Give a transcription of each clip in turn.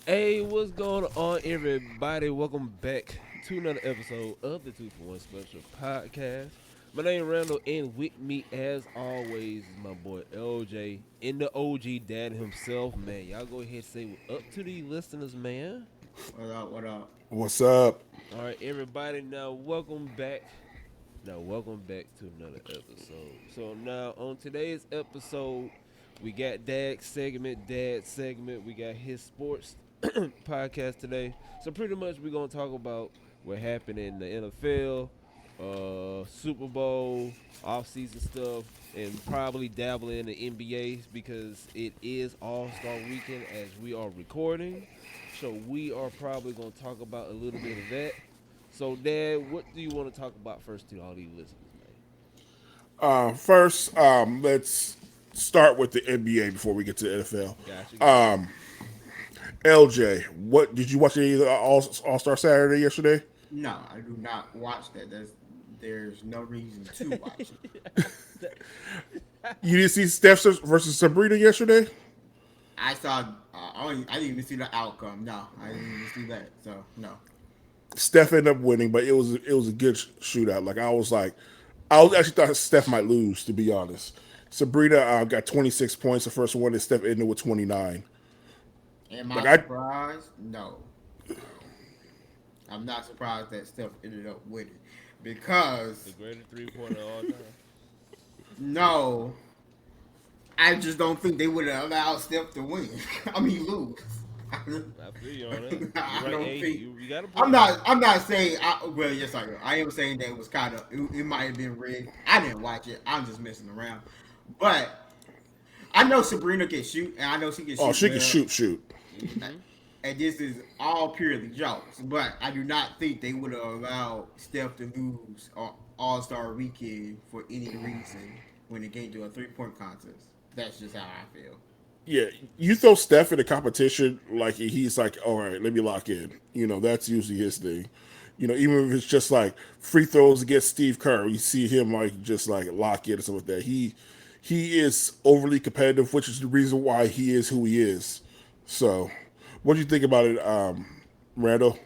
Hey, what's going on, everybody? Welcome back to another episode of the Two for One Special Podcast. My name is Randall, and with me, as always, is my boy LJ and the OG dad himself. Man, y'all go ahead and say what up to the listeners, man. What up? What up? What's up? All right, everybody. Now, welcome back. Now, welcome back to another episode. So now on today's episode, we got Dad segment. We got his sports podcast today. So pretty much we're gonna talk about what happened in the NFL, Super Bowl, off season stuff, and probably dabble in the NBA because it is All Star Weekend as we are recording. So we are probably gonna talk about a little bit of that. So Dad, what do you want to talk about first to all these listeners, man? First, let's start with the NBA before we get to the NFL. Gotcha, gotcha. LJ, what did you watch any of the All Star Saturday yesterday? No, I do not watch that. There's no reason to watch it. You didn't see Steph versus Sabrina yesterday? I saw. I didn't even see the outcome. No, I didn't even see that. So no. Steph ended up winning, but it was a good shootout. I was actually thought Steph might lose, to be honest. Sabrina got 26 points the first one, and Steph ended with 29. Am Like I I, surprised? No, no. I'm not surprised that Steph ended up winning The because greatest 3 pointer of all time. no, I just don't think they would have allowed Steph to win. I mean lose. I feel you on that. You're I right. don't Hey, think. you got a I'm point. not. I'm not saying. Well, yes, I am. I am saying that it was kind of. It might have been rigged. I didn't watch it. I'm just messing around. But I know Sabrina can shoot, and I know she can oh, shoot she can well. shoot. Mm-hmm. And this is all purely jokes. But I do not think they would have allowed Steph to lose on All Star Weekend for any reason when it came to a 3-point contest. That's just how I feel. Yeah, you throw Steph in a competition, like he's like, all right, let me lock in. That's usually his thing. Even if it's just like free throws against Steve Kerr, you see him like just like lock in and stuff like that. He is overly competitive, which is the reason why he is who he is. So, what do you think about it, Randall?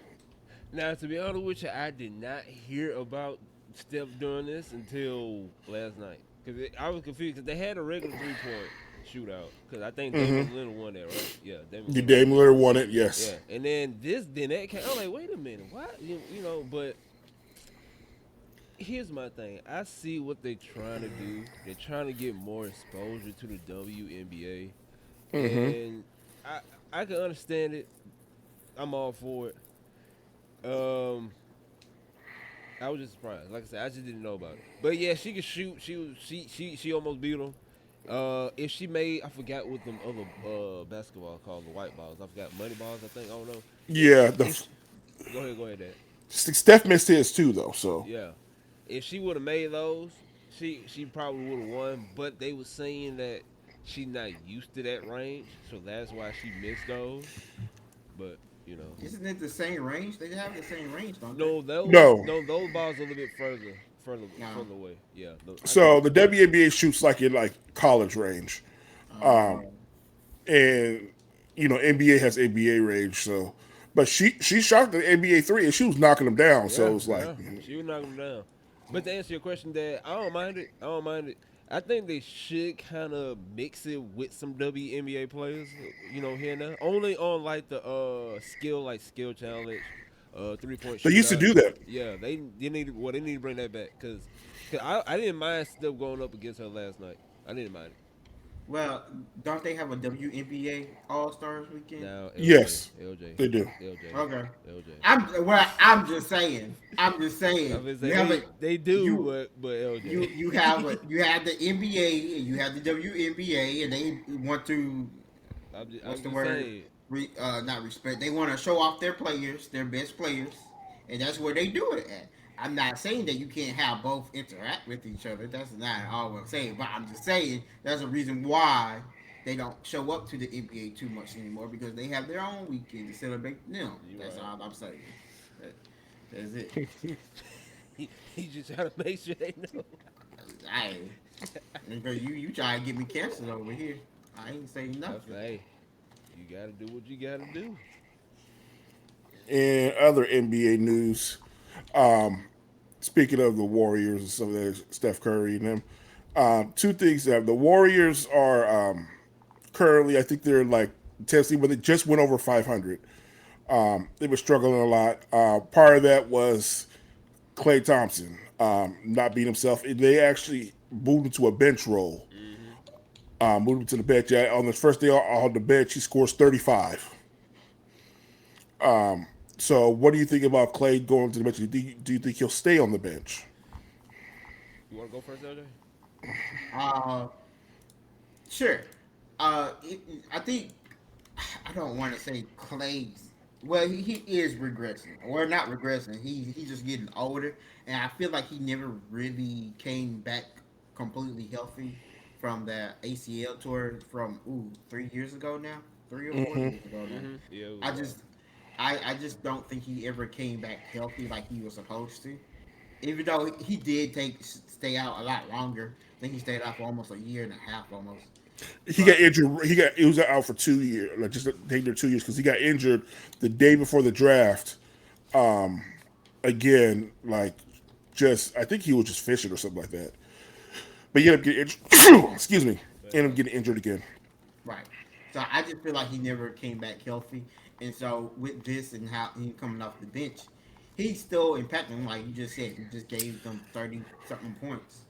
Now, to be honest with you, I did not hear about Steph doing this until last night because I was confused because they had a regular 3 point shootout because I think Damian Lillard won that, right? Yeah, Damian The Lillard won Dame that. Lillard won it, yes. Yeah, and then that came. I'm like, wait a minute, what? But here's my thing. I see what they're trying to do. They're trying to get more exposure to the WNBA, and I can understand it. I'm all for it. Um, I was just surprised. Like I said, I just didn't know about it. But yeah, she could shoot. She almost beat him. If she made, I forgot what them other basketball called the white balls. I forgot money balls. I think I don't know. Yeah, If go ahead, Dad. Steph missed his too, though. So Yeah, if she would have made those, she probably would have won. But they were saying that she's not used to that range, so that's why she missed those. But you know, Isn't it the same range? They have the same range, don't they? no, those no. no those balls are a little bit No. further away. Yeah, I think So the WNBA shoots like in like college range, Oh. and NBA has NBA range. So, but she shot the NBA three and she was knocking them down. So yeah, it was like, yeah. She would knock them down. But to answer your question, Dad, I don't mind it. I don't mind it. I think they should kind of mix it with some WNBA players, here and there. Only on like the skill challenge, 3 point they used to shootout. do that. Yeah, they need to bring that back cause I didn't mind still going up against her last night. I didn't mind it. Well, don't they have a WNBA All Stars weekend? Now Yes, LJ, they do. LJ, Okay. LJ. I'm just saying. I'm just I saying. was say You have a they do, you but you LJ. you have a you have the NBA and you have the WNBA and they want to what's I'm the just word? saying. Not respect. They want to show off their players, their best players, and that's where they do it at. I'm not saying that you can't have both interact with each other. That's not all I'm saying. But I'm just saying there's a reason why they don't show up to the NBA too much anymore because they have their own weekend to celebrate them. You That's right. all I'm saying. That, that's it. He just trying to make sure they know. I because you try to get me canceled over here. I ain't saying That's nothing. hey, you gotta do what you gotta do. And other NBA news, speaking of the Warriors and some of that Steph Curry and them, two things that the Warriors are currently, I think they're like Tennessee, but they just went over 500. They were struggling a lot. Part of that was Klay Thompson not being himself. They actually moved him to a bench role. Mm-hmm. Moved him to the bench. Yeah, on the first day on the bench, he scores 35. So, what do you think about Clay going to the bench? Do you think he'll stay on the bench? You want to go first, LJ? Uh, sure. I think I don't want to say Clay's. Well, he is regressing, or not regressing. He's just getting older, and I feel like he never really came back completely healthy from that ACL tour from 3 years ago now, 3 or 4 years ago now. Mm-hmm. Yeah, it was a I while. just I just don't think he ever came back healthy like he was supposed to. Even though he did stay out a lot longer. I think he stayed out for almost a year and a half almost. He got But injured. He was out for 2 years, like just they did 2 years because he got injured the day before the draft. Again, like just I think he was just fishing or something like that. But he ended up getting injured. Excuse me. Bad Ended up luck. getting injured again. right. So I just feel like he never came back healthy. And so with this and how he coming off the bench, he's still impacting, like you just said. He just gave them 30 something points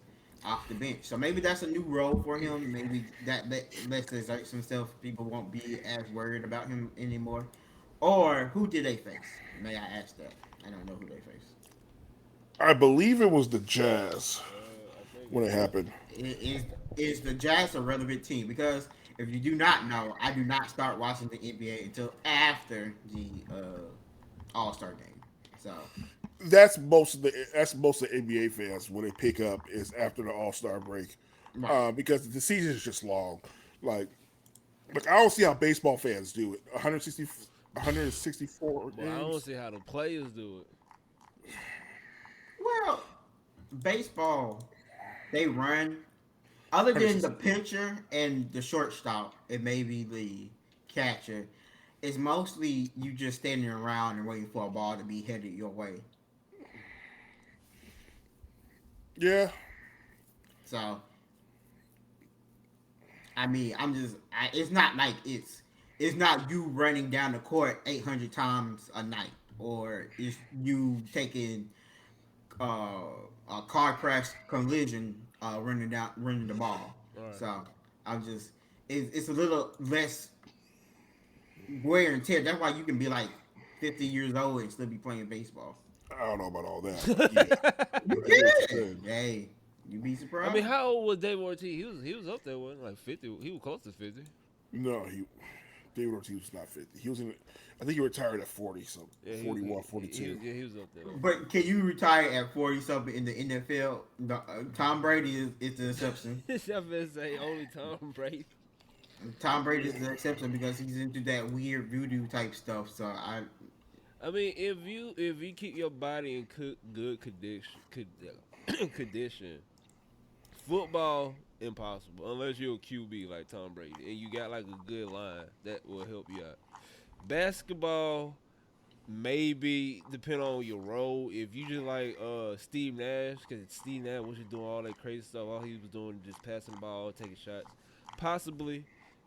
off the bench. So maybe that's a new role for him. Maybe lets exert himself. People won't be as worried about him anymore. Or who did they face? May I ask that? I don't know who they faced. I believe it was the Jazz I think when it it was. happened. Is the Jazz a relevant team? Because if you do not know, I do not start watching the NBA until after the All Star game. So That's most of the NBA fans when they pick up is after the All Star break, right, because the season is just long. Like like I don't see how baseball fans do it. 160, 164 But I don't games. see how the players do it. well, baseball they run other than the 160. pitcher and the shortstop and maybe the catcher. It's mostly you just standing around and waiting for a ball to be headed your way. Yeah, So I mean, it's not like it's not you running down the court 800 times a night, or it's you taking uh, a car crash collision running the ball. All right. So I'm just it's a little less wear and tear. That's why you can be like 50 years old and still be playing baseball. I don't know about all that, but yeah, You I get what you're can. saying. Hey, you be I mean, surprised. how old was David Ortiz? He was up there, wasn't he? Like 50. He was close to 50. No, David Ortiz was not 50. He was in. I think he retired at 40, so Yeah, he was. 41, He 42. was. Yeah, he was up there. But can you retire at 40 something in the NFL? Tom Brady is the exception. I'm gonna say only Tom Brady. Tom Brady is the exception because he's into that weird voodoo type stuff. So I mean, if you keep your body in good condition, football impossible unless you're a QB like Tom Brady and you got like a good line that will help you out. Basketball maybe depend on your role. If you just like Steve Nash, because Steve Nash was just doing all that crazy stuff, all he was doing just passing the ball, taking shots. Possibly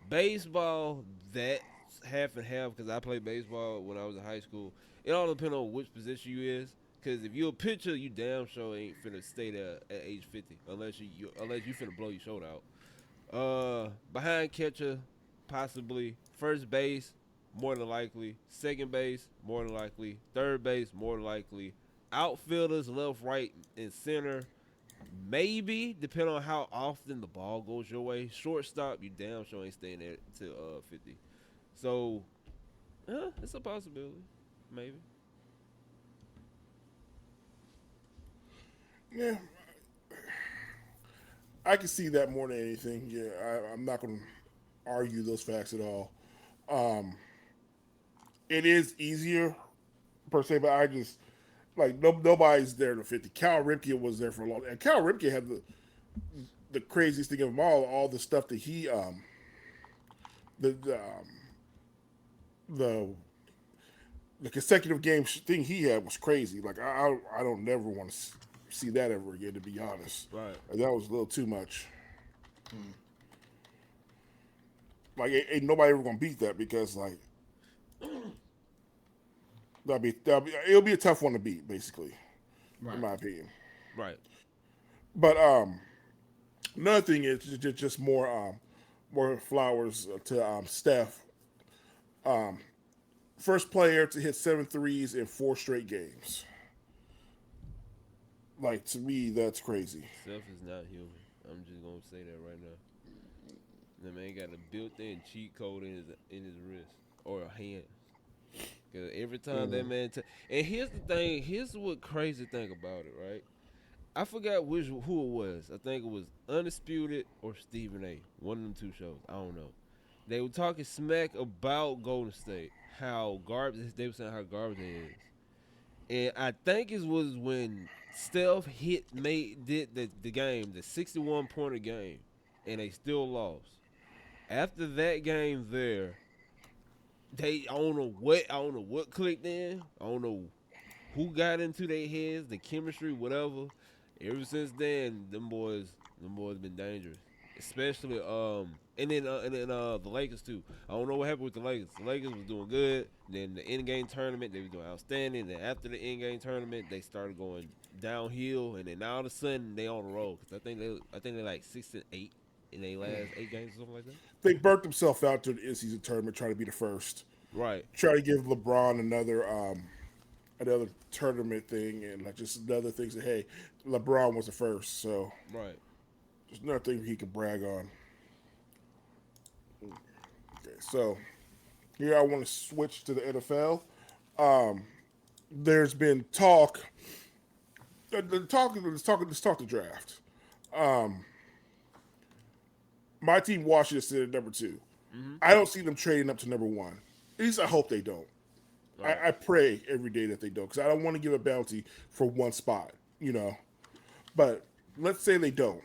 baseball, that's half and half because I played baseball when I was in high school. It all depends on which position you is. Cause if you're a pitcher, you damn sure ain't finna stay there at age 50 unless you finna blow your shoulder out. Behind catcher, possibly. First base, more than likely. Second base, more than likely. Third base, more than likely. Outfielders, left, right, and center, maybe depending on how often the ball goes your way. Shortstop, you damn sure ain't staying there to 50. So, it's a possibility, maybe. Yeah, I can see that more than anything. Yeah, I'm not going to argue those facts at all. Um, it is easier per se, but I just like nobody's there to 50. Cal Ripken was there for a long, and Cal Ripken had the craziest thing of them all the stuff that he the the the consecutive game thing he had was crazy. Like I don't never want to see that ever again. To be honest, Right. like, that was a little too much. Hmm. Like ain't nobody ever gonna beat that because like that'll be it'll be a tough one to beat basically, in Right. my opinion. Right. But another thing is just more flowers to Steph. First player to hit 7 threes in 4 straight games. Like to me, that's crazy. Self is not human. I'm just gonna say that right now. The man got a built-in cheat code in his wrist or hand. Cause every time that man, and here's the thing. Here's what crazy thing about it, right? I forgot who it was. I think it was Undisputed or Stephen A. One of them two shows. I don't know. They were talking smack about Golden State, how garbage they were saying how garbage it is, and I think it was when Steph did the game, the 61 pointer game, and they still lost. After that game, I don't know what clicked in. I don't know who got into their heads, the chemistry, whatever. Ever since then, them boys been dangerous. Especially and then the Lakers too. I don't know what happened with the Lakers. The Lakers was doing good. Then the end game tournament, they was doing outstanding. Then after the end game tournament, they started going downhill. And then all of a sudden they on the road. Cause I think they like 6-8 in their last 8 games or something like that. They burnt themselves out to the in-season tournament trying to be the first. Right, Try to give LeBron another tournament thing and like just another thing. That hey, LeBron was the first, so right. there's another thing he can brag on. Okay, so here I want to switch to the NFL. There's been talk. Let's talk the draft. My team Washington sit at number 2. Mm-hmm. I don't see them trading up to number 1. At least I hope they don't. Right. I pray every day that they don't because I don't want to give a bounty for one spot, you know. But let's say they don't.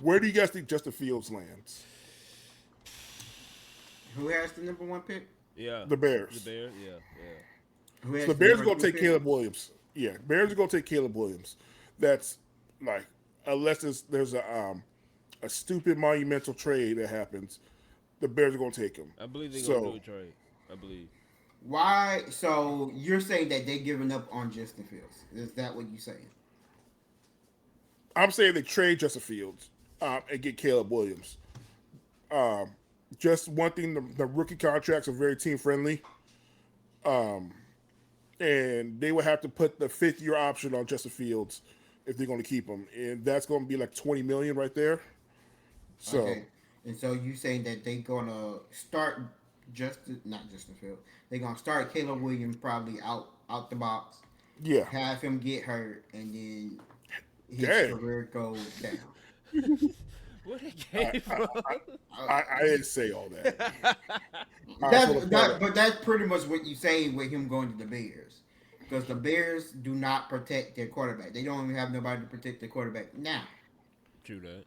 Where do you guys think Justin Fields lands? Who has the number one pick? Yeah. The The Bears. Bears. Yeah. Yeah. Who So has the the Bears are number going to two take pick? Caleb Williams. Yeah, Bears are going to take Caleb Williams. That's like unless there's a stupid monumental trade that happens, the Bears are going to take him. I believe they're gonna do So a trade. I believe. Why? So you're saying that they're giving up on Justin Fields? Is that what you're saying? I'm saying they trade Justin Fields and get Caleb Williams. Just one thing, the rookie contracts are very team friendly, and they would have to put the 5th-year option on Justin Fields if they're going to keep him, and that's going to be like 20 million right there. So Okay. And so you saying that they gonna start not Justin Fields. They're gonna start Caleb Williams probably out the box, yeah, have him get hurt, and then his dang, career goes down. Where they I, came I, from? I didn't say all that. All right, so That's the that, point. but that's pretty much what you saying with him going to the Bears, because the Bears do not protect their quarterback. They don't even have nobody to protect their quarterback now. True that.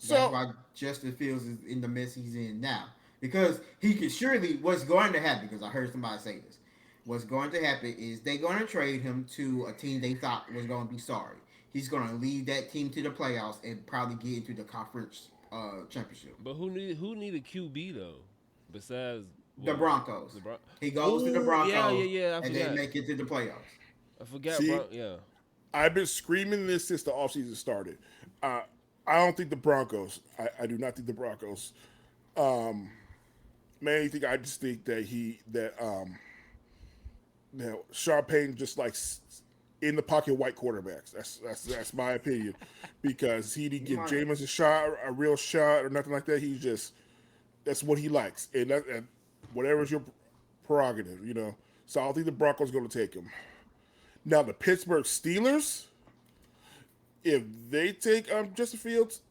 That's So why Justin Fields is in the mess he's in now. Because he could surely, what's going to happen, because I heard somebody say this, what's going to happen is they're going to trade him to a team they thought was going to be sorry. He's going to lead that team to the playoffs and probably get into the conference championship. But who need a QB though? Besides The what? Broncos. The Bron. He goes to the Oh yeah, yeah, Broncos yeah. I and they forgot. make it to the playoffs. I forgot, see, bro. Yeah. I've been screaming this since the offseason started. Uh, I don't think the Broncos. I do not think the Broncos. Mainly think I just think that Sean Payton just like in the pocket white quarterbacks. That's my opinion because he didn't You give might. Jameis a real shot or nothing like that. He's just that's what he likes and whatever's your prerogative, you know. So I don't think the Broncos are going to take him. Now the Pittsburgh Steelers, if they take Justin Fields,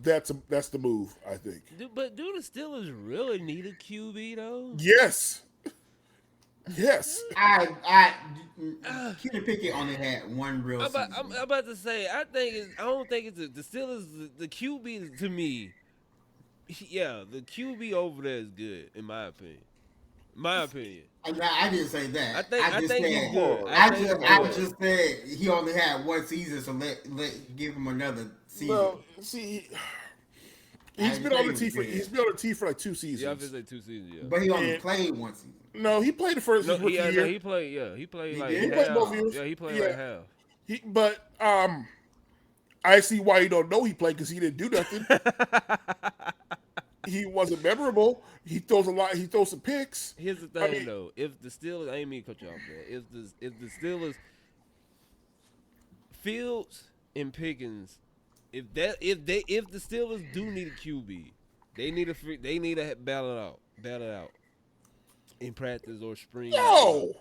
that's the move. I think. But do the Steelers really need a QB though? Yes, yes. Kenny Pickett only had one real I'm season. about to say. I don't think it's the Steelers. The QB to me. Yeah, the QB over there is good in my opinion. My opinion. I didn't say that. I think he's good. Oh, I think he's I good. just said he only had one season, so give him another season. no, see, I he's didn't been on say the he was team for good, like 2 Yeah, I feel seasons, like 2 seasons. Yeah. but he only and played one season. no, he played the first No, his rookie no, year. he played. Yeah, he played He like He did. played both half. Oh, years. Yeah, he played like Yeah, half. but I see why you don't know he played because he didn't do nothing. He wasn't memorable. He throws a lot. He throws some picks. Here's the I thing mean, though, if the Steelers, I ain't mean to cut you off, man. If the Steelers, Fields and Pickens, if the Steelers do need a QB, they need to battle it out in practice or spring. no,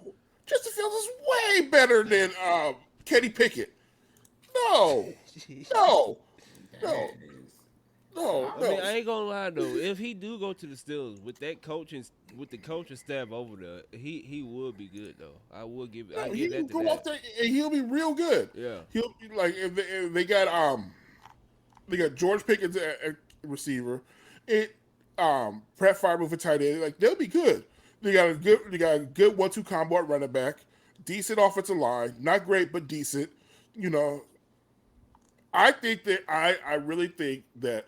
Justin Fields is way better than Kenny Pickett. No, no, no, that is no, I mean, no. I ain't gonna lie though. If he do go to the Steelers with that coaching, with the coaching staff over there, he would be good though. I No, he give will that to go off that. there and he'll be real good. Yeah. He'll be like if they got George Pickens at receiver, it Pratt Fiber for tight end. Like they'll be good. They got a good 1-2 combo at running back, decent offensive line, not great but decent. You know, I think that I really think that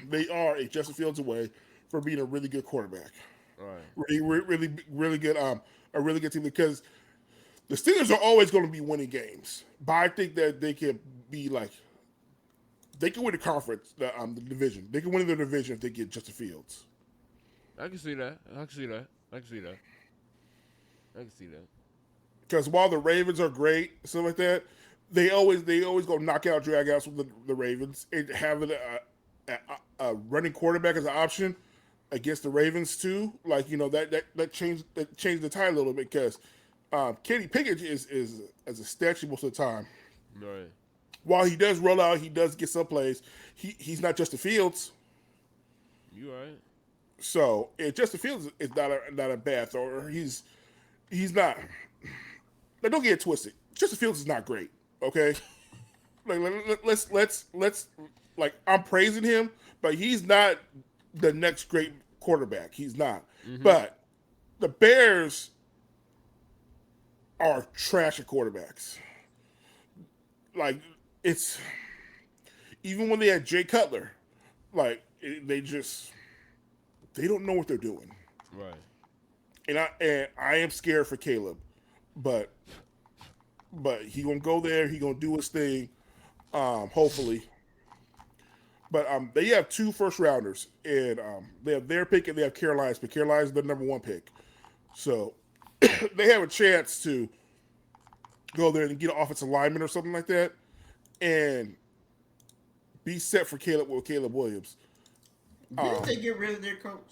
they are a Justin Fields away from being a really good quarterback. All right. Really good a really good team because the Steelers are always going to be winning games, but I think that they can be like they can win the conference, the division. They can win the division if they get Justin Fields. I can see that. I can see that. I can see that. I can see that. Because while the Ravens are great, stuff like that, they always go knockout dragouts with the Ravens and having a running quarterback as an option against the Ravens too. Like that changed the tide a little bit because Kenny Pickett is as a statue most of the time. All right. While he does roll out, he does get some plays. He's not Justin Fields. You all right? So Justin Fields is not a bad thrower. He's not. Like, don't get it twisted. Justin Fields is not great. Okay, like let's like I'm praising him, but he's not the next great quarterback. He's not. Mm-hmm. But the Bears are trash at quarterbacks. Like it's even when they had Jay Cutler, like they don't know what they're doing. Right. And I am scared for Caleb, but he gonna go there. He gonna do his thing. Hopefully, but they have 2 first rounders, and they have their pick and they have Carolina's pick. Carolina's the number 1 pick, so they have a chance to go there and get an offensive lineman or something like that, and be set for Caleb with Caleb Williams. Didn't they get rid of their coach?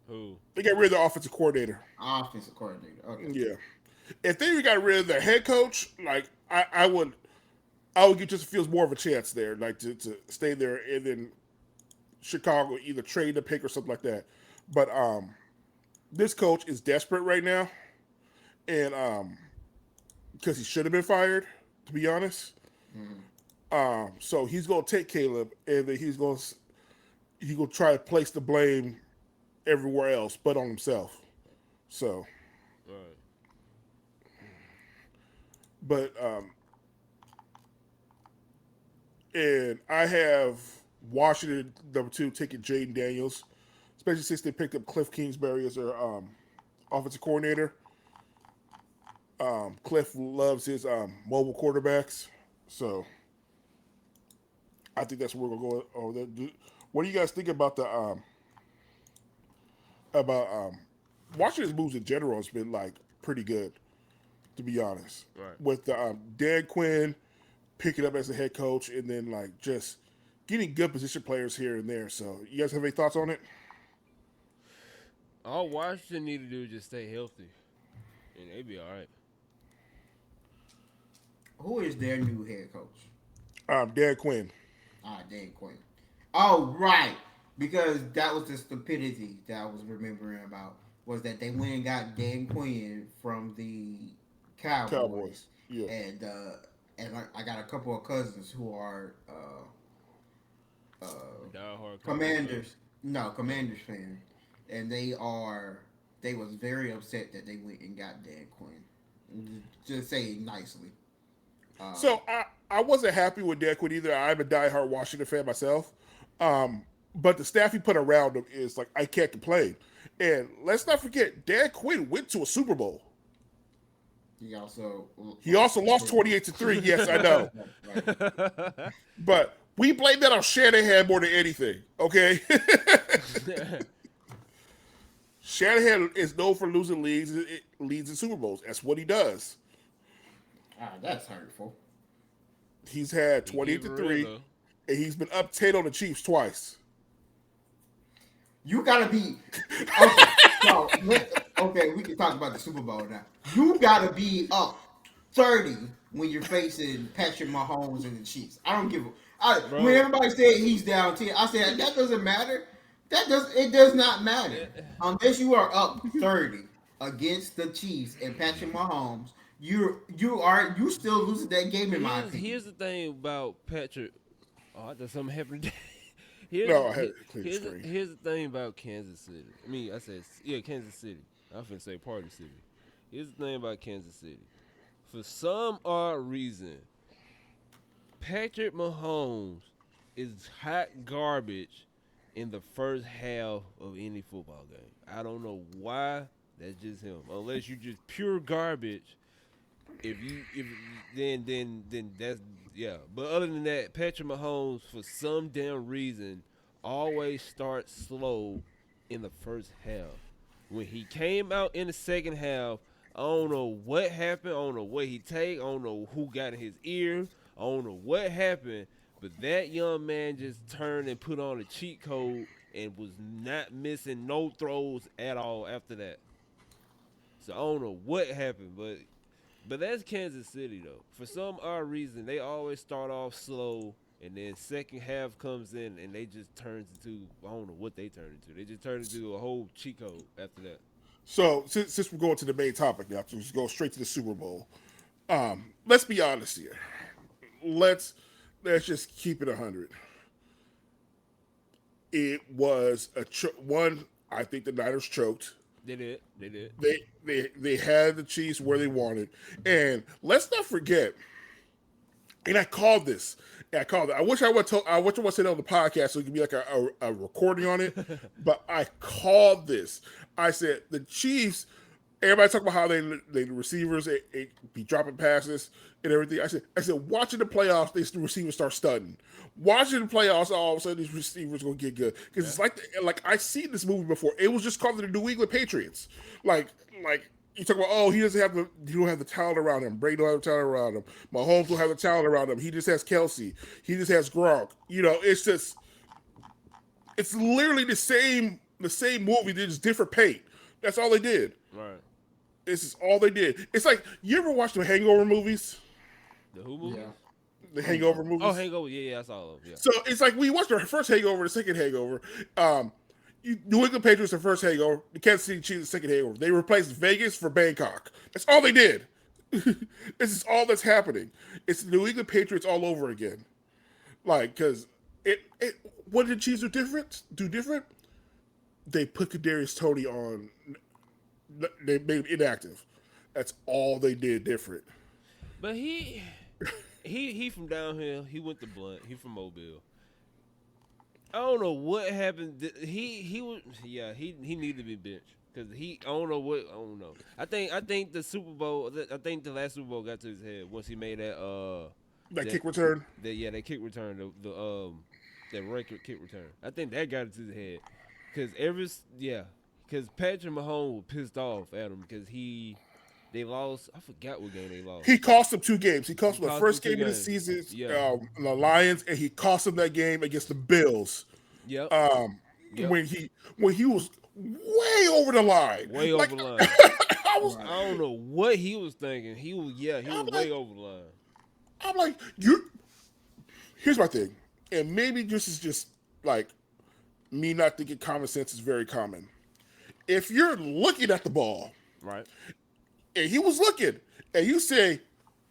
Who? They got rid of the offensive coordinator. Offensive coordinator. Okay. Yeah. If they got rid of their head coach, like I would give Justin Fields more of a chance there, like to stay there and then Chicago either trade the pick or something like that. But this coach is desperate right now, and because he should have been fired, to be honest. So he's gonna take Caleb, and then he's gonna try to place the blame everywhere else but on himself. So, All right. but and I have Washington number 2 taking Jaden Daniels, especially since they picked up Cliff Kingsbury as their offensive coordinator. Cliff loves his mobile quarterbacks, so I think that's where we're going to go over there. What do you guys think about the about Washington's moves in general has been like pretty good, to be honest. Right. With Dan Quinn picking up as the head coach and then like just getting good position players here and there. So you guys have any thoughts on it? All Washington need to do is just stay healthy, and they be all right. Who is their new head coach? Dan Quinn. Dan Quinn. Oh, right. Because that was the stupidity that I was remembering about was that they went and got Dan Quinn from the Cowboys. Yeah. And I got a couple of cousins who are Die hard Commanders. No, Commanders fan. and they was very upset that they went and got Dan Quinn. Just saying nicely. Um, So I wasn't happy with Dan Quinn either. I'm a diehard Washington fan myself. But the staff he put around him is like I can't complain. And let's not forget, Dan Quinn went to a Super Bowl. he also He also lost 28-3. Yes, I know. Right. But we blame that on Shanahan more than anything. Okay. Shanahan is known for losing leads in Super Bowls. That's what he does. That's hurtful. He's had He keep 28 it to real, 3, though. and he's been up 10 on the Chiefs twice. You gotta be okay. So okay, we can talk about the Super Bowl now. You gotta be up 30 when you're facing Patrick Mahomes and the Chiefs. I don't give a. Bro. When everybody said he's down 10, I said that doesn't matter. It does not matter unless you are up 30 against the Chiefs and Patrick Mahomes. You still losing that game in my opinion. Here's the thing about Patrick. Oh, I thought something happened. Here's, No, I had to clear the here's, screen. here's the thing about Kansas City. I mean, I said, yeah, Kansas City. I finna say Party City. Here's the thing about Kansas City. For some odd reason, Patrick Mahomes is hot garbage in the first half of any football game. I don't know why. That's just him. Unless you just pure garbage. If then that's yeah. But other than that, Patrick Mahomes for some damn reason always starts slow in the first half. When he came out in the second half, I don't know what happened. I don't know what he take. I don't know who got in his ear. I don't know what happened. But that young man just turned and put on a cheat code and was not missing no throws at all after that. So I don't know what happened, but that's Kansas City though. For some odd reason, they always start off slow, and then second half comes in, and they just turns into I don't know what they turn into. They just turn into a whole cheat code after that. So since we're going to the main topic now, so just go straight to the Super Bowl. Let's be honest here. Let's just keep it 100. It was one. I think the Niners choked. They did. They did. They had the Chiefs where they wanted, and let's not forget. And I called this. I called it. I wish I would say it on the podcast so it could be like a recording on it. But I called this. I said the Chiefs. Everybody talk about how the receivers be dropping passes and everything. I said watching the playoffs, the receivers start stunting. Watching the playoffs, all of a sudden these receivers gonna get good because it's like I seen this movie before. It was just called the New England Patriots. Like you talk about, oh, you don't have the talent around him. Brady don't have the talent around him. Mahomes don't have the talent around him. He just has Kelsey. He just has Gronk. It's literally the same movie, just different paint. That's all they did. Right. This is all they did. It's like, you ever watch the Hangover movies? The who movie? Yeah. The Hangover movies? Oh, Hangover. Yeah, that's all of them. Yeah. So it's like, we watched the first Hangover, the second Hangover. New England Patriots, the first Hangover. The Kansas City Chiefs, the second Hangover. They replaced Vegas for Bangkok. That's all they did. This is all that's happening. It's the New England Patriots all over again. Like, because what did the Chiefs do different? They put Kadarius Toney on. They made him inactive. That's all they did different. But he from down here. He went to Blunt. He from Mobile. I don't know what happened. He needed to be benched because I don't know. I think the Super Bowl. I think the last Super Bowl got to his head once he made that Kick return. That kick return. That record kick return. I think that got it to his head because Patrick Mahomes was pissed off at him because they lost. I forgot what game they lost. He cost them 2 games. He cost them the cost first them 2 game of the games. season, Yeah. the Lions, and he cost them that game against the Bills. Yep. When he was way over the line. Way over the line. I don't know what he was thinking. He was way over the line. I'm like, here's my thing. And maybe this is just like me not thinking common sense is very common. If you're looking at the ball, Right. and he was looking, and you say,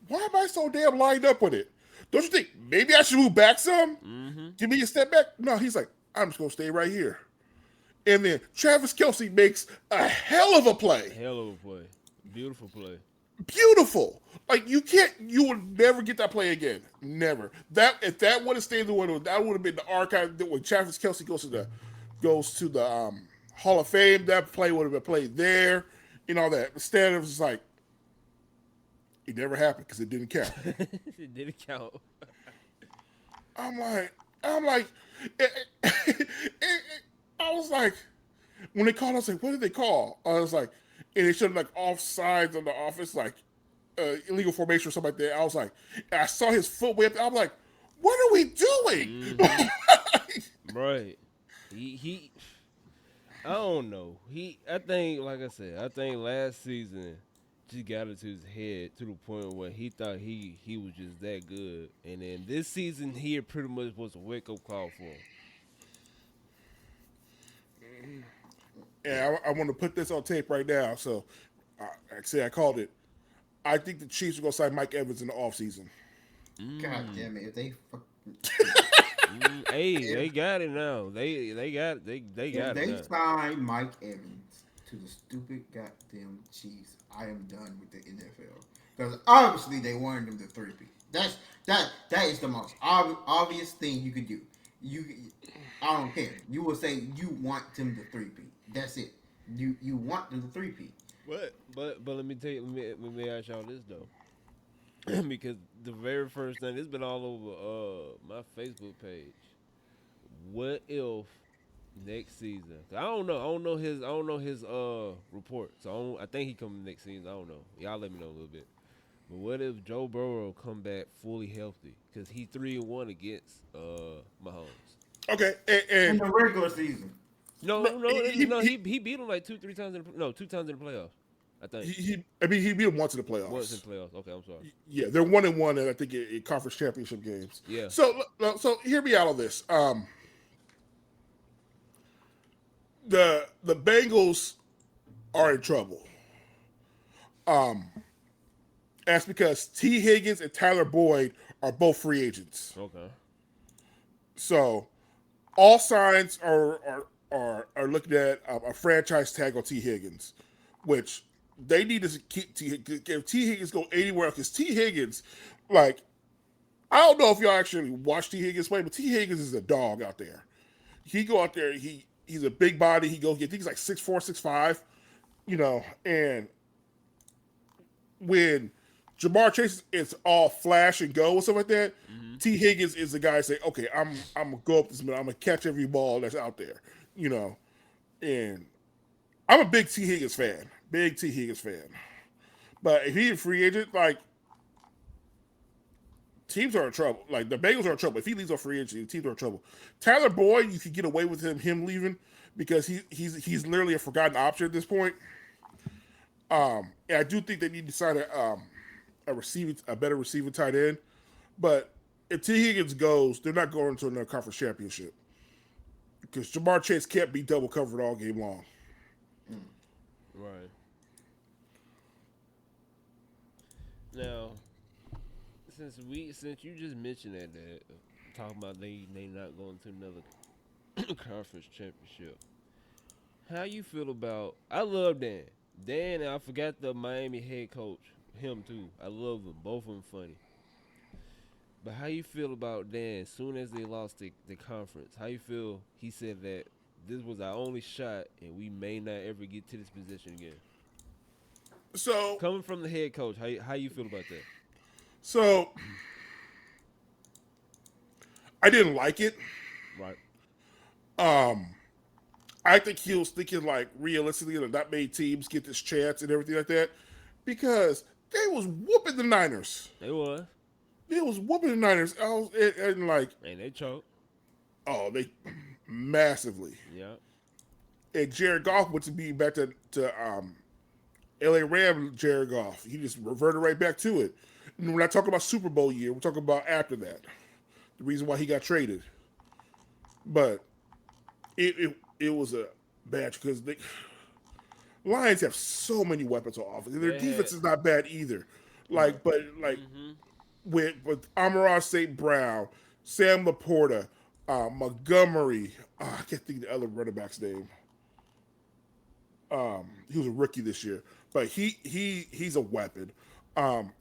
why am I so damn lined up with it? Don't you think maybe I should move back some? Mm-hmm. Give me a step back? No, he's like, I'm just going to stay right here. And then Travis Kelsey makes a hell of a play. Hell of a play. Beautiful play. Beautiful. Like you would never get that play again. Never. That if that would have stayed the way that would have been the archive that when Travis Kelsey goes to the Hall of Fame. That play would have been played there and all that. Instead, it was just like it never happened because it didn't count. It didn't count. I'm like, I was like, when they called, I was like, what did they call? I was like, and they showed like offsides on the office, like illegal formation or something like that. I was like, I saw his foot way up there. I'm like, what are we doing? Right. He I don't know. I think, like I said, I think last season just got into his head to the point where he thought he was just that good. And then this season here pretty much was a wake up call for him. And I want to put this on tape right now. So, actually, I called it. I think the Chiefs are going to sign Mike Evans in the offseason. God damn it! If they Hey, they got it now. They got it. They got if it they now. sign Mike Evans to the stupid goddamn Chiefs, I am done with the NFL. Because obviously they wanted them to three-peat. That is the most obvious thing you could do. I don't care. You will say you want them to three-peat. That's it. You want them to three-peat. But let me tell you, let me ask y'all this though. Because the very first thing, it's been all over my Facebook page. What if next season? I don't know. I don't know his report. So I think he coming next season. I don't know. Y'all let me know a little bit. But what if Joe Burrow come back fully healthy? Because he 3-1 against Mahomes. Okay, In and the regular season. He beat him like 2 times in the playoffs. I think he beat him once in the playoffs. once in playoffs. Okay, I'm sorry. Yeah, they're 1-1, and I think in conference championship games. Yeah. So hear me out on this. The Bengals are in trouble. That's because T. Higgins and Tyler Boyd are both free agents. Okay. So all signs are looking at a franchise tag on T. Higgins, which they need to keep if T. Higgins go anywhere else. Because T. Higgins, like, I don't know if y'all actually watch T. Higgins play, but T. Higgins is a dog out there. He go out there, he's a big body. I think he's like 6'4", 6'5", and when Jamar Chase is all flash and go and stuff like that, T. Higgins is the guy that say, okay, I'm gonna go up this minute, I'm gonna catch every ball that's out there, and I'm a big T. Higgins fan. Big T. Higgins fan. But if he's a free agent, like, teams are in trouble. Like, the Bengals are in trouble. If he leaves on free agency, teams are in trouble. Tyler Boyd, you could get away with him leaving because he's literally a forgotten option at this point. And I do think they need to sign a better receiving tight end. But if T. Higgins goes, they're not going to another conference championship because Jamar Chase can't be double covered all game long. Right. Now, since you just mentioned that talking about they not going to another conference championship, how you feel about? I love Dan. Dan, I forgot the Miami head coach. Him too. I love them. Both of them funny. But how you feel about Dan? As soon as they lost the conference, how you feel? He said that this was our only shot, and we may not ever get to this position again. So Coming from the head coach, how you feel about that? So I didn't like it. Right. I think he was thinking like realistically that not many teams get this chance and everything like that because they was whooping the Niners. They was. They was whooping the Niners. And like, And they choked. oh, they massively. Yeah. And Jared Goff went to be back to LA Ram Jared Goff. He just reverted right back to it. And we're not talking about Super Bowl year. We're talking about after that. The reason why he got traded. But it was a bad because the Lions have so many weapons on offense. And their defense is not bad either. With Amon-Ra St. Brown, Sam Laporta, Montgomery. I can't think of the other running back's name. He was a rookie this year, but he's a weapon. Um,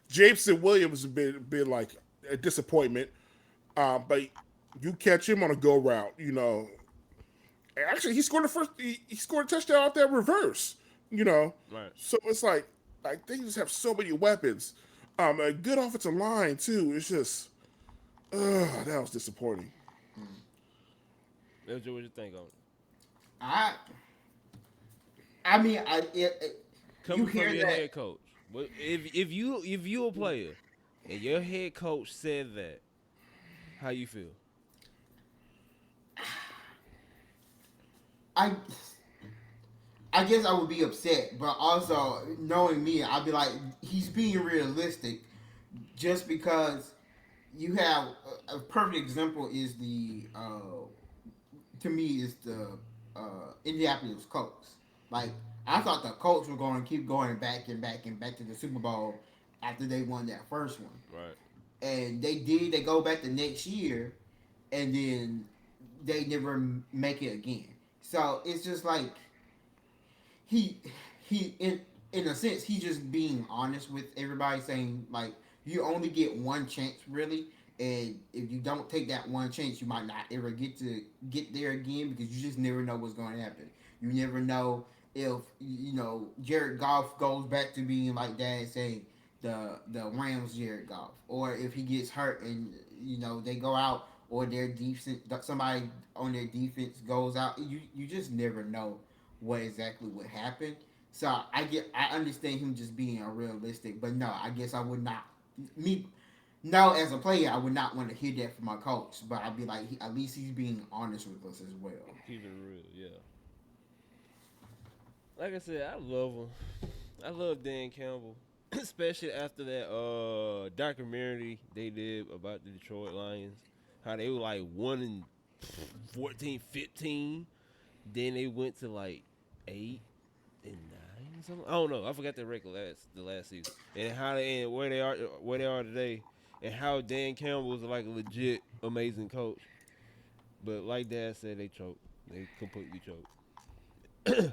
Jameson Williams has been like a disappointment, but you catch him on a go route, Actually, he scored the first. He scored a touchdown out that reverse, you know. Right. So it's like they just have so many weapons. A good offensive line too. It's just, that was disappointing. That's what you think on it. I I mean, you Coming from hear your that. head coach. But if you a player and your head coach said that, how you feel? I I guess I would be upset, but also knowing me, I'd be like, he's being realistic, just because you have a perfect example is the to me is the Indianapolis Colts. Like, I thought the Colts were going to keep going back and back and back to the Super Bowl after they won that first one, Right. and they did. They go back the next year, and then they never make it again. So it's just like he he in a sense he's just being honest with everybody, saying like you only get one chance really, and if you don't take that one chance, you might not ever get there again, because you just never know what's going to happen. You never know if Jared Goff goes back to being like Dad saying the Rams Jared Goff, or if he gets hurt and they go out, or their defense, somebody on their defense goes out. You just never know what exactly would happen. So I understand him just being a realistic, but no, I guess I would not me no, as a player, I would not want to hear that from my coach, but I'd be like, at least he's being honest with us as well. Keep it real, yeah. Like I said, I love him. I love Dan Campbell, especially after that documentary they did about the Detroit Lions, how they were like 1-14, 15. Then they went to like 8-9 or something. I don't know. I forgot the record the last season, and how they and where they are today, and how Dan Campbell was like a legit amazing coach. But like Dad said, they choked. They completely choked.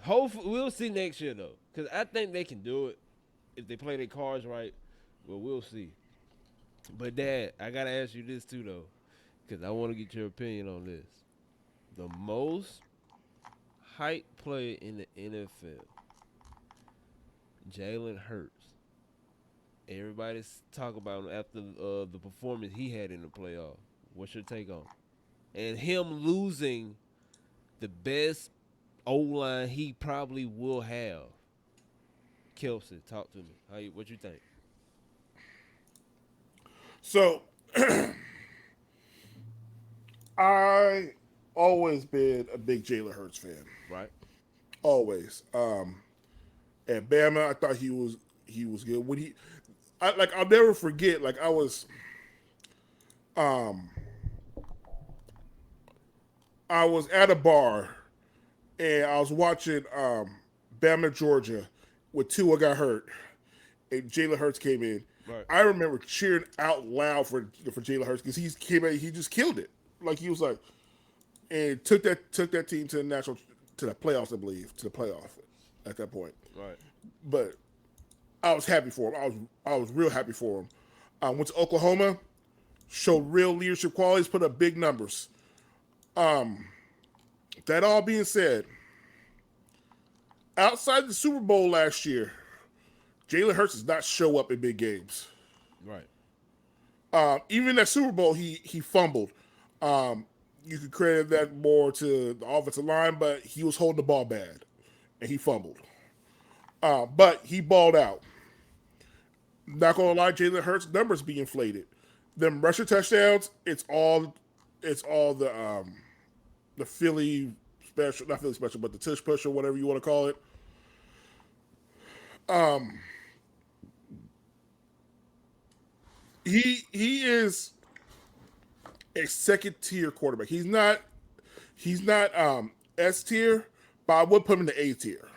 Hopefully, we'll see next year though, because I think they can do it if they play their cards right. Well, we'll see. But Dad, I gotta ask you this too though, because I want to get your opinion on this. The most hype player in the NFL, Jalen Hurts. Everybody's talking about him after the performance he had in the playoff. What's your take on? And him losing the best O line he probably will have. Kelsey, talk to me. What you think? So I always been a big Jalen Hurts fan. Right? Always. At Bama, I thought he was good. I'll never forget. Like um I was at a bar and I was watching Bama Georgia when Tua got hurt and Jalen Hurts came in. Right. I remember cheering out loud for Jalen Hurts because he came in, he just killed it. Like he was like, and took that team to the playoffs, I believe, to the playoff at that point. Right. But I was happy for him. I was real happy for him. Went to Oklahoma, showed real leadership qualities, put up big numbers. That all being said, outside the Super Bowl last year, Jalen Hurts does not show up in big games. Right. Even that Super Bowl, he fumbled. You could credit that more to the offensive line, but he was holding the ball bad, and he fumbled. But he balled out. Not gonna lie, Jalen Hurts' numbers be inflated. Them rushing touchdowns, it's all the Philly special, not Philly special, but the tush push or whatever you want to call it. He is a second tier quarterback. He's not S tier, but I would put him in the A tier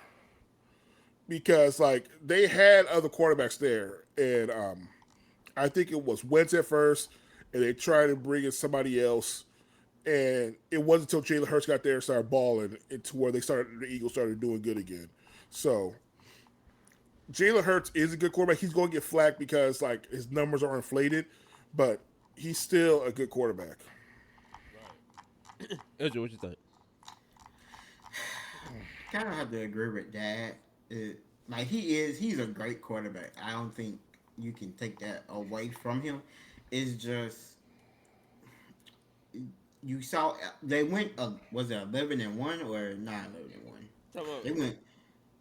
because like they had other quarterbacks there, and I think it was Wentz at first, and they tried to bring in somebody else, And it wasn't until Jalen Hurts got there and started balling to where the Eagles started doing good again. So Jalen Hurts is a good quarterback. He's going to get flack because like his numbers are inflated, but he's still a good quarterback. Right. Andrew, what you think? Kind of have to agree with that. Like he's a great quarterback. I don't think you can take that away from him. It's just you saw they went was it 11-1 or not 11-1? Talking about, They went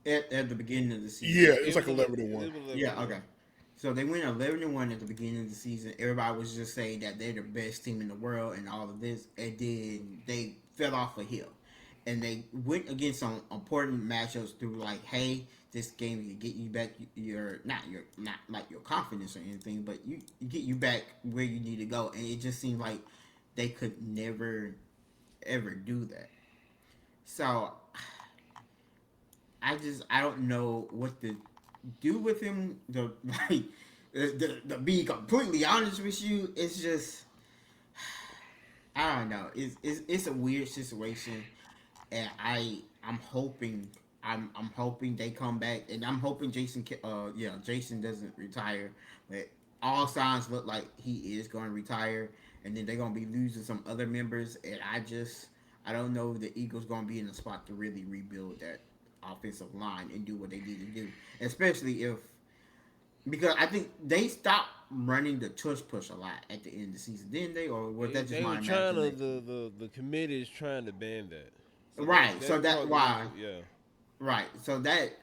at the beginning of the Yeah, season. it was like 11 to it 1. was 11 Yeah, to 1. okay. So they went 11-1 at the beginning of the season. Everybody was just saying that they're the best team in the world and all of this, and then they fell off a hill, and they went against some important matchups through like, hey, this game can get you back your not like your confidence or anything, but you get you back where you need to go, and it just seemed like they could never ever do that. So I don't know what to do with him. The like the be completely honest with you, it's just I don't know. It's a weird situation, and I'm hoping I'm hoping they come back, and I'm hoping Jason doesn't retire, but all signs look like he is going to retire, and then they're going to be losing some other members, and I don't know if the Eagles going to be in a spot to really rebuild that offensive line and do what they need to do, especially if because I think they stopped running the tush push a lot at the end of the season, didn't they? Or was that just They were my trying to imagination? the committee is trying to ban that. So Right. So that's that part of the why. reason. Yeah. Right. So that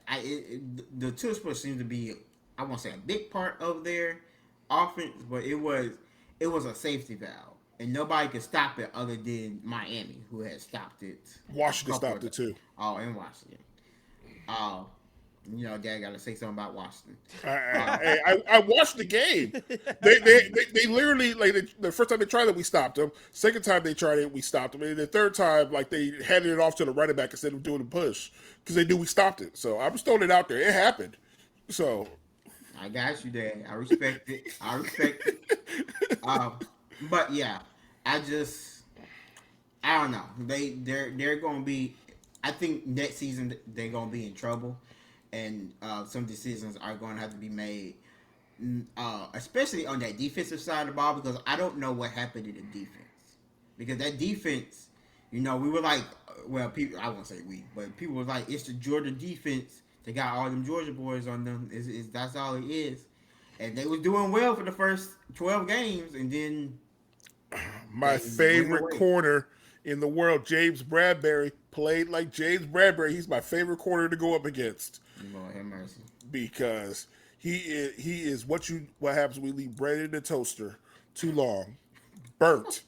the tush push seems to be I won't say a big part of their offense, but it was a safety valve, and nobody could stop it other than Miami, who had stopped it a Washington couple stopped of it too. in Washington. Uh, Dad got to say something about Washington. Uh, I watched the game. They literally like the first time they tried it, we stopped them. Second time they tried it, we stopped them. And the third time, like they handed it off to the running back instead of doing the push because they knew we stopped it. So I'm just throwing it out there. It happened. So I got you, Dad. I respect it. I respect it. Um, but yeah, I just I don't know. They're gonna be. I think next season they're gonna be in trouble, and some decisions are going to have to be made, especially on that defensive side of the ball because I don't know what happened to the defense because that defense, we were like, well, people I won't say we, but people were like, it's the Georgia defense. They got all them Georgia boys on them. Is that's all it is, and they was doing well for the first 12 games, and then my they went favorite away. corner in the world, James Bradbury, played like James Bradbury. He's my favorite corner to go up against Lord have mercy. because he is what happens when we leave bread in the toaster too long, burnt.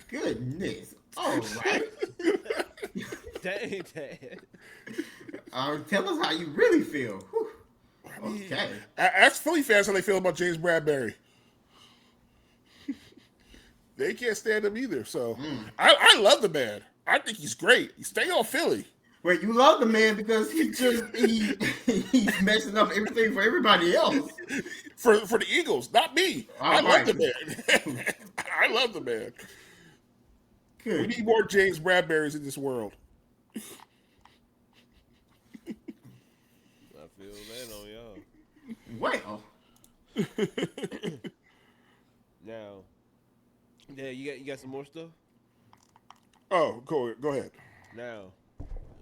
Goodness. All right. Dang, dang. Tell us how you really feel. Whew. I mean, Okay. ask Philly fans how they feel about James Bradbury. They can't stand him either. So I love the man. I think he's great. He's staying on Philly Wait, you love the man because he's messing up everything for everybody else. for the Eagles, not me. I All love right. the man. I love the man. We Good. need more James Bradburys in this world. I feel that on y'all. Well, Now, yeah, you got some more stuff. Oh, go ahead. Now,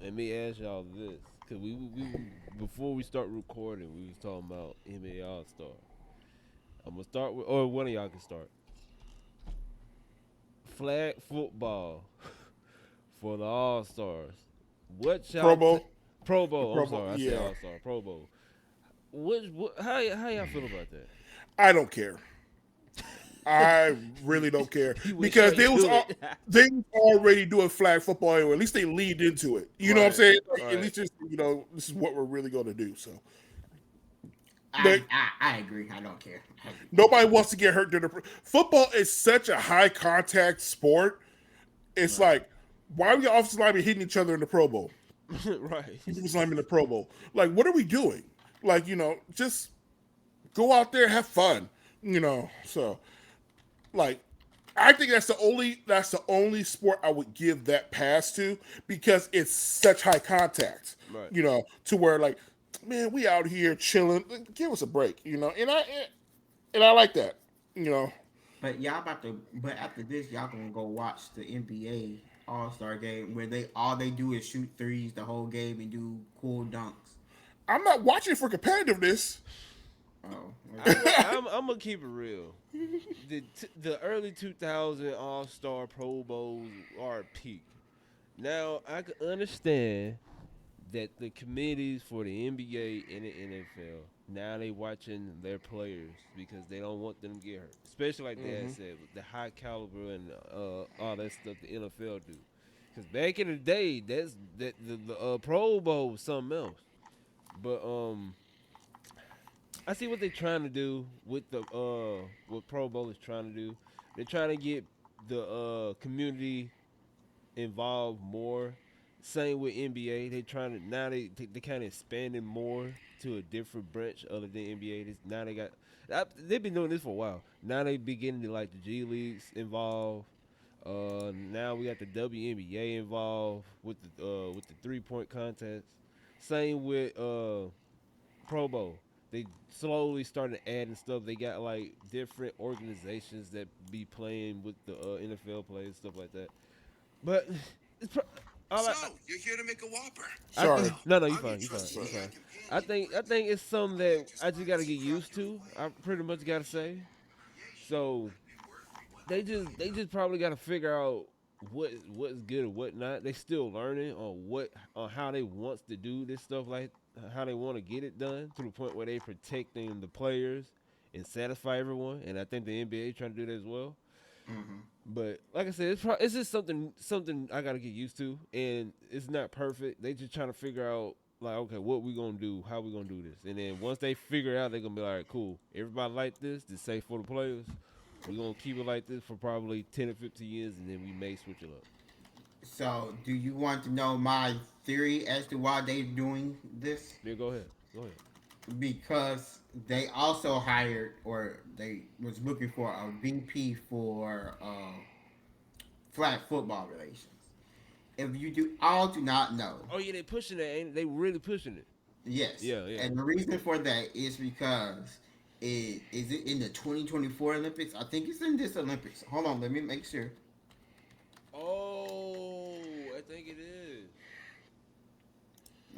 let me ask y'all this, cause we before we start recording, we was talking about NBA All Star. I'm gonna start with, or one of y'all can start. Flag football for the All Stars. What Pro y'all Bowl. Pro The Bowl? Pro I'm Bowl. sorry, I said Yeah. All Star. Pro Bowl. How y'all feel about that? I don't care. I really don't care He went because straight to it. they was already doing flag football anyway. At least they leaned into it. You know what I'm Right, saying? Like, at right. least this is what we're really going to do. So I, they, I I agree. I don't care. I agree. nobody wants to get hurt during the football is such a high contact sport. It's Right. like why are we offensive linemen hitting each other in the Pro Bowl? Right. Defensive linemen in the Pro Bowl. Like what are we doing? Like just go out there have fun. So like I think that's the only sport I would give that pass to because it's such high contact. Right. To where like, man, we out here chilling. Give us a break, and I like that. You know, But y'all about to. But after this, y'all gonna go watch the NBA All Star game where they all they do is shoot threes the whole game and do cool dunks. I'm not watching for competitiveness. Oh, I'm gonna keep it real. The early 2000 All Star Pro Bowls are peak. Now I can understand that the committees for the NBA and the NFL now they watching their players because they don't want them to get hurt, especially like Dad said, with the high caliber and all that stuff the NFL do. Because back in the day, the Pro Bowl was something else. But I see what they're trying to do with the what Pro Bowl is trying to do. They're trying to get the community involved more. Same with NBA. They trying to now they kind of expanding more to a different branch other than NBA. Now they've been doing this for a while. Now they beginning to like the G leagues involved. Now we got the WNBA involved with the 3-point contest. Same with Pro Bowl. They slowly started adding stuff. They got like different organizations that be playing with the NFL players, stuff like that. But it's pro- all So, I, you're here to make a Whopper. I Sorry. think no, you I'm your fine, you fine, trusty you AI fine. companion. I think it's something that I just gotta get used to. I pretty much gotta say. So they just probably gotta figure out what's good and what not. They still learning on how they wants to do this stuff, like how they want to get it done to the point where they protecting the players and satisfy everyone. And I think the NBA trying to do that as well. But like I said, it's just something I gotta get used to, and it's not perfect. They just trying to figure out like, okay, what we gonna do, how we gonna do this, and then once they figure it out, they're gonna be like, cool. Everybody like this. This safe for the players. We're gonna keep it like this for probably 10 or 15 years, and then we may switch it up. so do you want to know my theory as to why they're doing this? Yeah, go ahead. Go ahead. Because they also hired or they was looking for a VP for flag football relations. If you do not know, Oh yeah, they pushing it. Ain't they really pushing it? yes, Yeah, yeah. and the reason for that is because it in the 2024 Olympics. I think it's in this Olympics. Hold on, let me make sure. Oh, I think it is.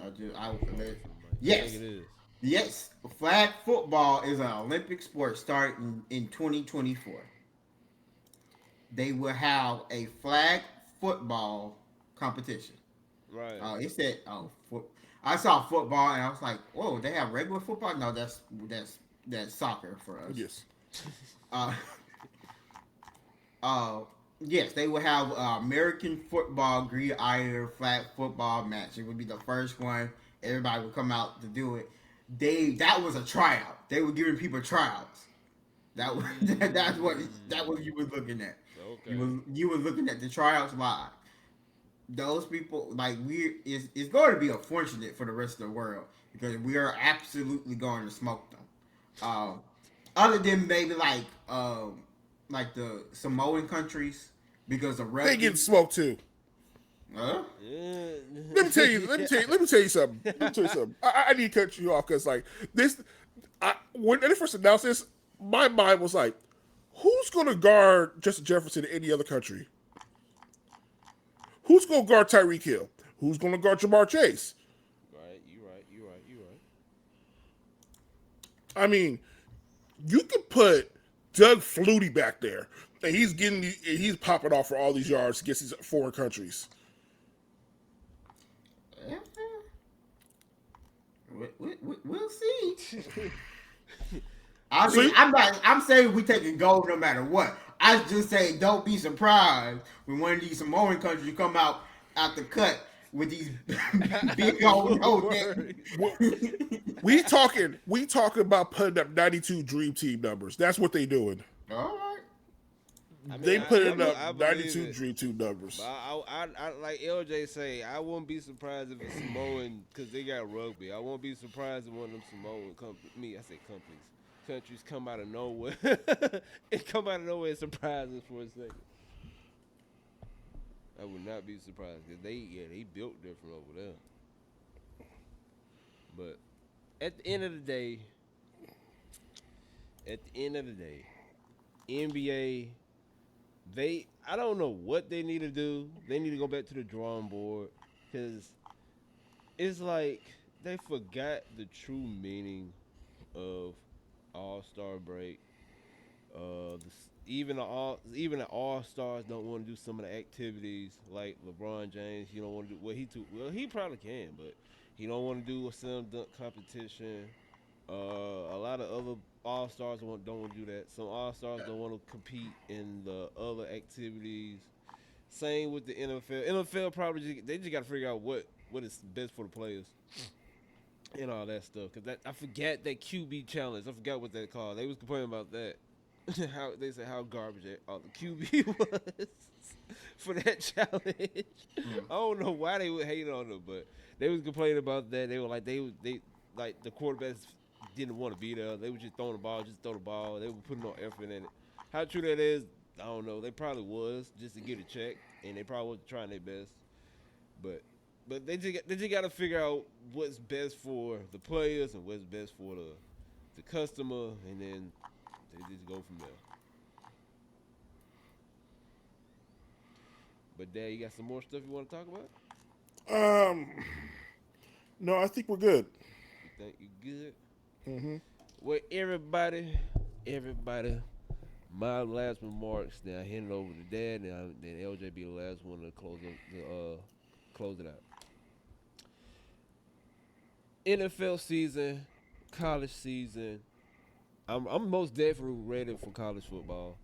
I just, I, Away from Mike. I yes, think it is. yes, flag football is an Olympic sport starting in 2024. They will have a flag football competition. Right. It said, I saw football and I was like, whoa, they have regular football? No, that's soccer for us. Yes. Uh, uh, yes, they will have American football gridiron flag football match. It would be the first one. Everybody would come out to do it. That was a tryout. They were giving people tryouts. That was that's what you were looking at. Okay. You were looking at the tryouts live. Those people like it's going to be unfortunate for the rest of the world because we are absolutely going to smoke them. Um, other than maybe like the Samoan countries because of They rugby. getting smoked too. Huh? Yeah. Let me tell you. Let me tell you something. I need to cut you off because like this. When they first announced this, my mind was like, who's going to guard Justin Jefferson in any other country? Who's going to guard Tyreek Hill? Who's going to guard Jamar Chase? Right. You right. You right. You right. I mean, you could put Doug Flutie back there, and he's popping off for all these yards against these foreign countries. We'll see. See? I'm saying we taking gold no matter what. I just say don't be surprised when one of these Samoan countries come out the cut with these big old no We talking about putting up 92 Dream Team numbers. That's what they doing. All right. I mean, They putting I up believe 92 it. Dream Team numbers. But I like LJ say, I wouldn't be surprised if it's Samoan because they got rugby. I won't be surprised if one of them Samoan companies. I say companies. countries come out of nowhere. It come out of nowhere and surprise us for a second. I would not be surprised because they built different over there. But at the end of the day, at the end of the day, NBA I don't know what they need to do. They need to go back to the drawing board because it's like they forgot the true meaning of All Star break. Even the All Stars don't want to do some of the activities like LeBron James. He don't want to do well. He probably can, but he don't want to do a slam dunk competition. A lot of other All Stars don't want to do that. Some All Stars don't want to compete in the other activities. Same with the NFL. NFL probably they just got to figure out what is best for the players and all that stuff. Cause I forgot that QB challenge. I forgot what that called. They was complaining about that. How they said how garbage all the QB was for that challenge. I don't know why they would hate on them, but they was complaining about that. They were like they like the quarterbacks didn't want to be there. They were just throwing the ball, just throw the ball. They were putting no effort in it. How true that is, I don't know. They probably was just to get a check, and they probably wasn't trying their best. But they just got to figure out what's best for the players and what's best for the customer, and then they just go from there. But Dad, you got some more stuff you want to talk about? No, I think we're good. You think you good? Well, everybody, my last remarks. Now I hand it over to Dad, and then LJ be the last one to close it out. NFL season, college season. I'm most definitely ready for college football.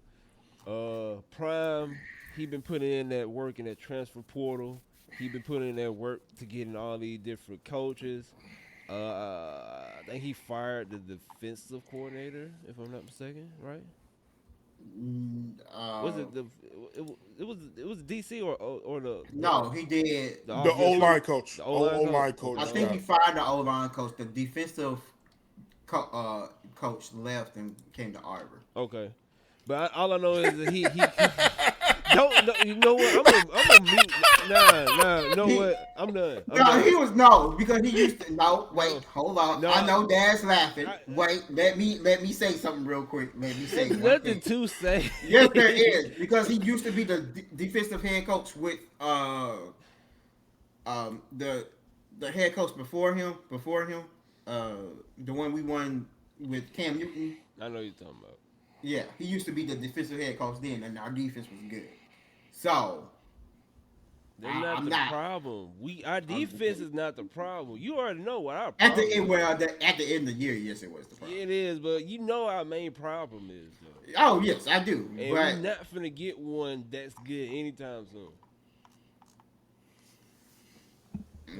Prime, he been putting in that work in that transfer portal. He been putting in that work to getting all these different coaches. I think he fired the defensive coordinator, if I'm not mistaken, right? Was it it was DC or No, he did. The offensive- O line coach. the O O-line line coach? coach. I think he fired the O line coach. The defensive coach left and came to Arbor. Okay, but all I know is that he don't no, you know what I'm gonna mute. Nah, you know what, I'm done. He was no because he used to no. Wait, No. hold on. No. I know Dad's laughing. I- Wait, let me say something real quick. Let me say There's one nothing thing. to say. Yes, there is because he used to be the defensive head coach with the head coach before him the one we won with Cam Newton. I know what you're talking about. Yeah, he used to be the defensive head coach then, and our defense was good. So They're not I'm the not. problem. Our defense is not the problem. You already know what our At problem the end, is. well, at the end of the year, yes, it was the problem. Yeah, it is, but you know our main problem is though. Oh yes, I do. And But we're not finna get one that's good anytime soon.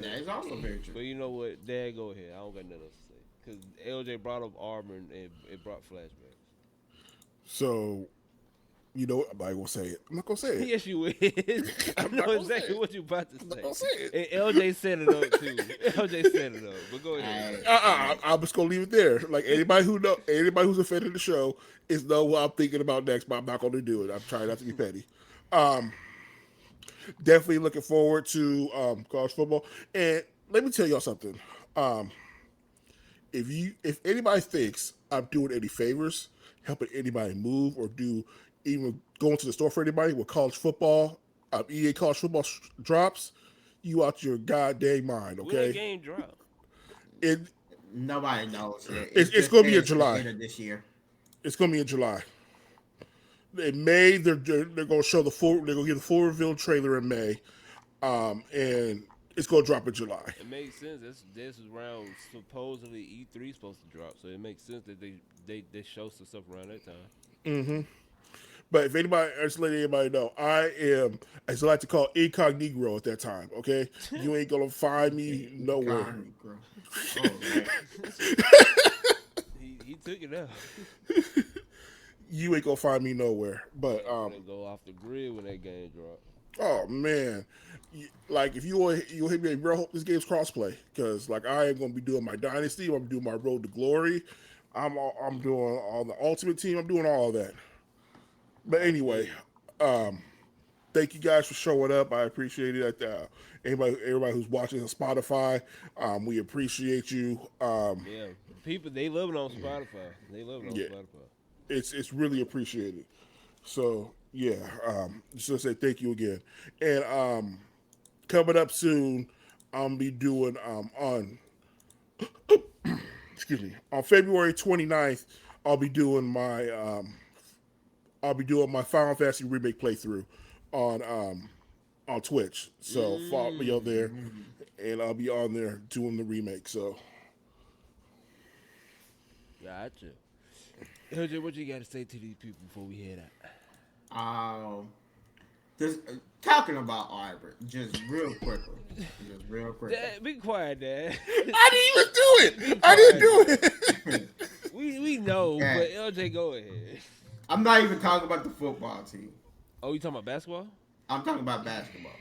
that is also very true. But you know what? Dad, go ahead. I don't got nothing else to say. Because LJ brought up Auburn and it brought flashbacks. So, you know what? I'm not gonna say it. I'm not gonna say it. Yes, you is. I I'm know not gonna exactly say what you're about to I'm not gonna say say. it. And LJ set it up, too. LJ set it up. But go ahead. I'm just gonna leave it there. Like anybody who's offended the show is know what I'm thinking about next, but I'm not gonna do it. I'm trying not to be petty. Definitely looking forward to college football. And let me tell y'all something. If anybody thinks I'm doing any favors, helping anybody move, or do even going to the store for anybody with college football, EA college football drops, you out your goddamn mind, When that okay? game drop? It Nobody knows yet. It's just gonna be in says the July. end of this year. It's gonna be in July. In May, they're gonna show the full. They're gonna give the full reveal trailer in May, and it's gonna drop in July. It makes sense. This is around supposedly E3 supposed to drop, so it makes sense that they show some stuff around that time. But if anybody, I just let anybody know, I am, as I like to call, incognito at that time. Okay, you ain't gonna find me nowhere. Oh, man. He took it out. You ain't gonna find me nowhere. But They go off the grid when that game drop. oh man, like if you'll hit me, bro, hope this game's crossplay because like I am gonna be doing my dynasty, I'm gonna do my road to glory. I'm doing all the ultimate team. I'm doing all of that. But I feel anyway, you. thank you guys for showing up. I appreciate it. Everybody who's watching on Spotify, we appreciate you. Yeah, people they love it on Spotify. They love it on Yeah, Spotify. it's really appreciated. So yeah, just to say thank you again. And coming up soon, I'll be doing on excuse me on February 29th. I'll be doing my Final Fantasy remake playthrough on on Twitch. So follow me on there, Mm. and I'll be on there doing the remake. So Gotcha. LJ, what you got to say to these people before we head out? Um, this talking about Arbor, just real quickly. Dad, be quiet, Dad. I didn't even do Be it. I didn't quiet, do Dad. it. We know, Yeah, but LJ, go ahead. I'm not even talking about the football team. Oh, you talking about basketball? I'm talking about basketball.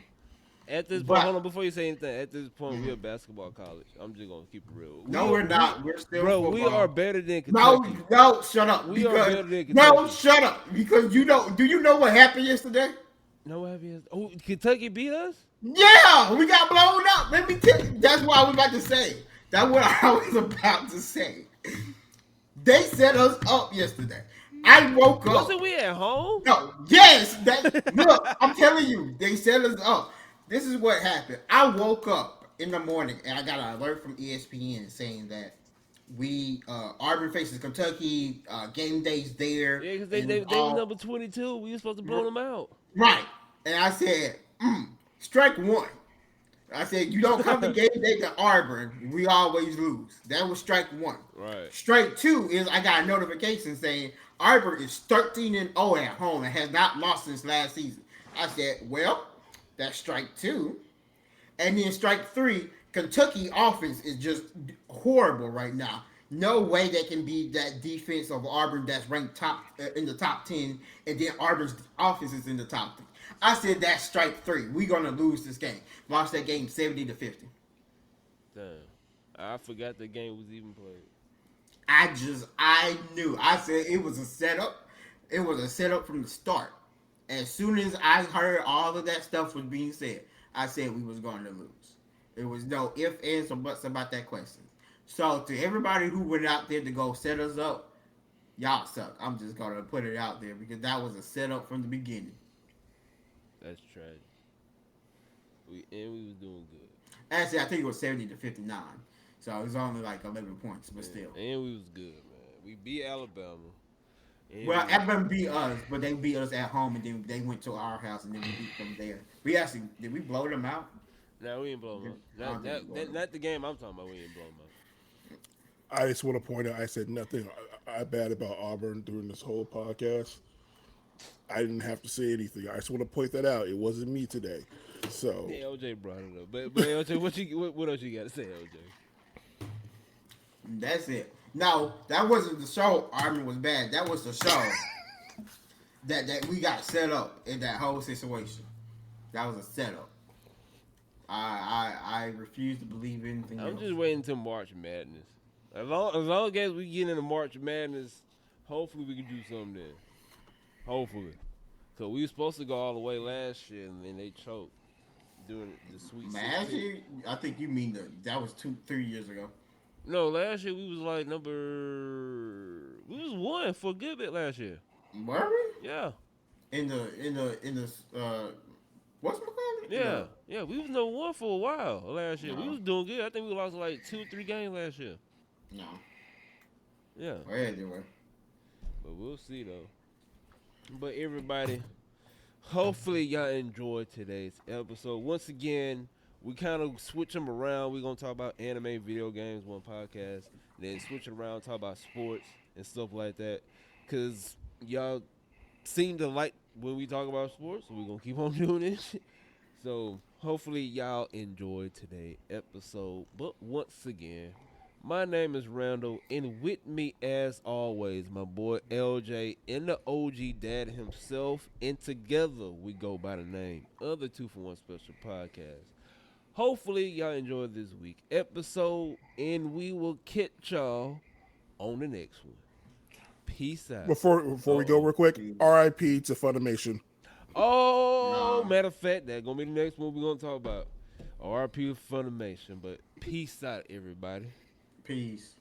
At this point, But hold on. Before you say anything, at this point, we're a basketball college. I'm just gonna keep it real. no, we're not. We're still Bro, we are football. better than No, Kentucky. no, shut up. We are Because better than no, Kentucky. shut up. Because you know. Do you know what happened yesterday? No, what have you? Oh, Kentucky beat us. Yeah, we got blown up. Let me tell you. That's what I was about to say. That's what I was about to say. They set us up yesterday. I woke Wasn't up. we at home? No, yes, that look, I'm telling you, they set us up. This is what happened. I woke up in the morning and I got an alert from ESPN saying that we Auburn faces Kentucky, game days there, Yeah, because and they was all number 22. We were supposed to blow them out. right. And I said, strike one. I said, you don't come to game day to Auburn, we always lose. That was strike one. Right. Strike two is I got a notification saying Auburn is 13-0 at home and has not lost since last season. I said, well, that's strike two. And then strike three, Kentucky offense is just horrible right now. No way they can beat that defense of Auburn that's ranked top in the top 10, and then Auburn's offense is in the top 10. I said that's strike three. We're gonna lose this game. Lost that game 70-50. Damn. I forgot the game was even played. I knew. I said it was a setup. It was a setup from the start. As soon as I heard all of that stuff was being said, I said we was going to lose. There was no ifs, ands, or buts about that question. So to everybody who went out there to go set us up, y'all suck. I'm just gonna put it out there because that was a setup from the beginning. That's tragic. We was doing good. Actually, I think it was 70-59. So it was only like 11 points, but still. And we was good, man. We beat Alabama. And Well, we, Alabama beat us, but they beat us at home, and then they went to our house, and then we beat them there. We actually did we blow them out? nah, we ain't blow them up. I don't think we blowed them. Not the game I'm talking about. We ain't blow them up. I just want to point out, I said nothing bad about Auburn during this whole podcast. I didn't have to say anything. I just want to point that out. It wasn't me today. So Yeah, LJ brought it up. But LJ, what else you got to say, LJ? That's it. No, that wasn't the show. Armin was bad. That was the show that we got set up in that whole situation. That was a setup. I refuse to believe anything I'm else. just waiting until March Madness. As long as we get into March Madness, hopefully we can do something then. Hopefully. So we were supposed to go all the way last year, and then they choked doing the Sweet 16. Last year, I think you mean that was 3 years ago. No, last year we was like we was one for a good bit last year. Were we? Yeah. In the what's McCall? Yeah. Yeah, we was number one for a while last year. We No. was doing good. I think we lost like 2 or 3 games last year. No. Yeah. Where they were. But we'll see though. But everybody, hopefully y'all enjoyed today's episode. Once again, we kind of switch them around. We're going to talk about anime, video games, one podcast. Then switch it around, talk about sports and stuff like that. Because y'all seem to like when we talk about sports. So we're going to keep on doing this. So hopefully y'all enjoyed today's episode. But once again, my name is Randall, and with me, as always, my boy LJ and the OG dad himself, and together we go by the name of the 2 for 1 Special Podcast. Hopefully, y'all enjoyed this week episode, and we will catch y'all on the next one. Peace out. Before we go Uh-oh. real quick, Peace. R.I.P. to Funimation. Oh, Nah, matter of fact, that's gonna be the next one we're gonna talk about. RP Funimation, but peace out, everybody. peace.